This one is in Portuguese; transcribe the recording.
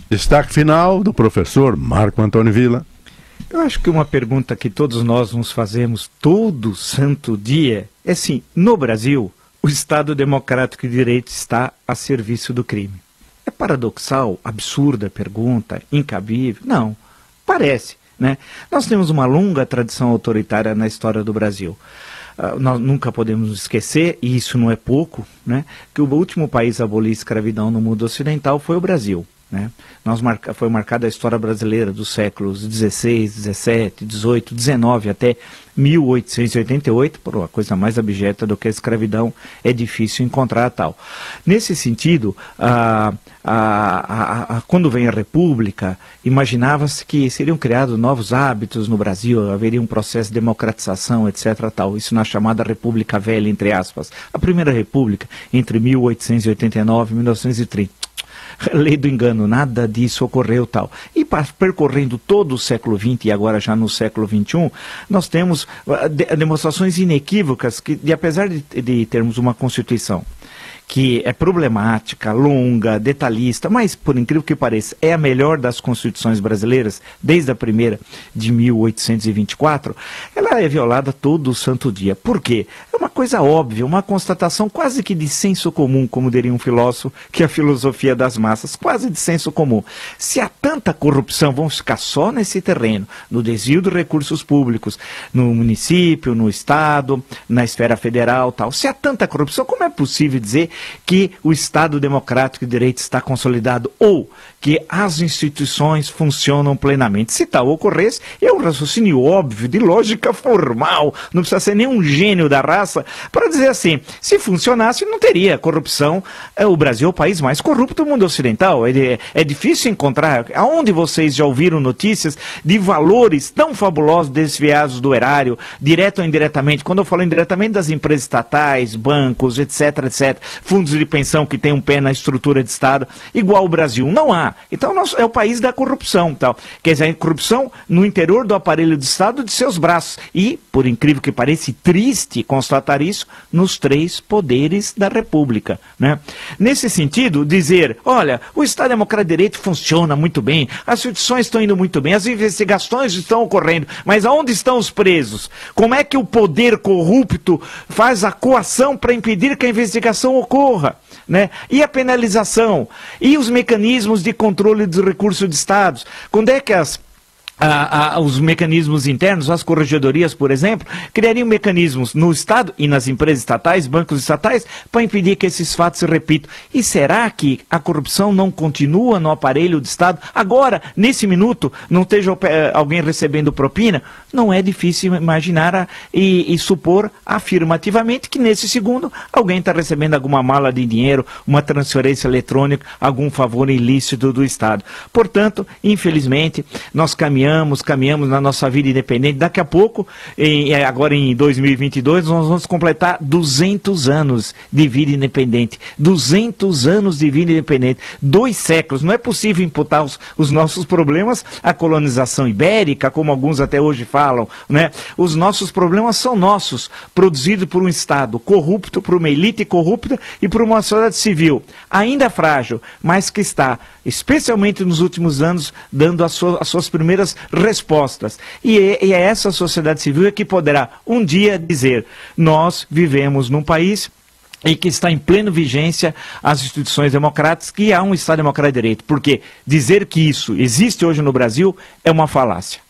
Destaque final do professor Marco Antônio Villa. Eu acho que uma pergunta que todos nós nos fazemos todo santo dia é se, no Brasil, o Estado Democrático de Direito está a serviço do crime. É paradoxal, absurda a pergunta, incabível? Não, parece, né? Nós temos uma longa tradição autoritária na história do Brasil. Nós nunca podemos esquecer, e isso não é pouco, né, que o último país a abolir a escravidão no mundo ocidental foi o Brasil. Né? Foi marcada a história brasileira dos séculos XVI, XVII, XVIII, XIX até 1888, por uma coisa mais abjeta do que a escravidão, é difícil encontrar tal. Nesse sentido, quando vem a República, imaginava-se que seriam criados novos hábitos no Brasil, haveria um processo de democratização, etc. Tal. Isso na chamada República Velha, entre aspas. A Primeira República, entre 1889 e 1930. Lei do engano, nada disso ocorreu tal. E percorrendo todo o século XX e agora já no século XXI, nós temos demonstrações inequívocas que, apesar de termos uma Constituição que é problemática, longa, detalhista, mas, por incrível que pareça, é a melhor das constituições brasileiras, desde a primeira de 1824, ela é violada todo o santo dia. Por quê? É uma coisa óbvia, uma constatação quase que de senso comum, como diria um filósofo, que é a filosofia das massas, quase de senso comum. Se há tanta corrupção, vamos ficar só nesse terreno, no desvio de recursos públicos, no município, no Estado, na esfera federal, tal. Se há tanta corrupção, como é possível dizer que o Estado Democrático de Direito está consolidado ou que as instituições funcionam plenamente? Se tal ocorresse, é um raciocínio óbvio, de lógica formal, não precisa ser nenhum gênio da raça para dizer assim, se funcionasse não teria corrupção. O Brasil é o país mais corrupto do mundo ocidental, é difícil encontrar, aonde vocês já ouviram notícias de valores tão fabulosos desviados do erário, direto ou indiretamente, quando eu falo indiretamente das empresas estatais, bancos, etc, etc, fundos de pensão que tem um pé na estrutura de Estado, igual o Brasil. Não há. Então, é o país da corrupção. Tal. Quer dizer, a corrupção no interior do aparelho de Estado de seus braços. E, por incrível que pareça, triste constatar isso, nos três poderes da República. Né? Nesse sentido, dizer, olha, o Estado Democrático de Direito funciona muito bem, as instituições estão indo muito bem, as investigações estão ocorrendo, mas aonde estão os presos? Como é que o poder corrupto faz a coação para impedir que a investigação ocorra? Né? E a penalização? E os mecanismos de controle dos recursos de Estado? Quando é que os mecanismos internos, as corregedorias, por exemplo, criariam mecanismos no Estado e nas empresas estatais, bancos estatais, para impedir que esses fatos se repitam? E será que a corrupção não continua no aparelho do Estado? Agora, nesse minuto, não esteja alguém recebendo propina? Não é difícil imaginar e supor afirmativamente que nesse segundo alguém está recebendo alguma mala de dinheiro, uma transferência eletrônica, algum favor ilícito do Estado. Portanto, infelizmente, nós caminhamos na nossa vida independente. Daqui a pouco, agora em 2022, nós vamos completar 200 anos de vida independente. 200 anos de vida independente. 2 séculos. Não é possível imputar os nossos problemas à colonização ibérica, como alguns até hoje falam. Né? Os nossos problemas são nossos, produzidos por um Estado corrupto, por uma elite corrupta e por uma sociedade civil, ainda frágil, mas que está, especialmente nos últimos anos, dando as suas primeiras respostas. E é essa sociedade civil que poderá um dia dizer, nós vivemos num país e que está em plena vigência as instituições democráticas, que há um Estado Democrático de Direito. Porque dizer que isso existe hoje no Brasil é uma falácia.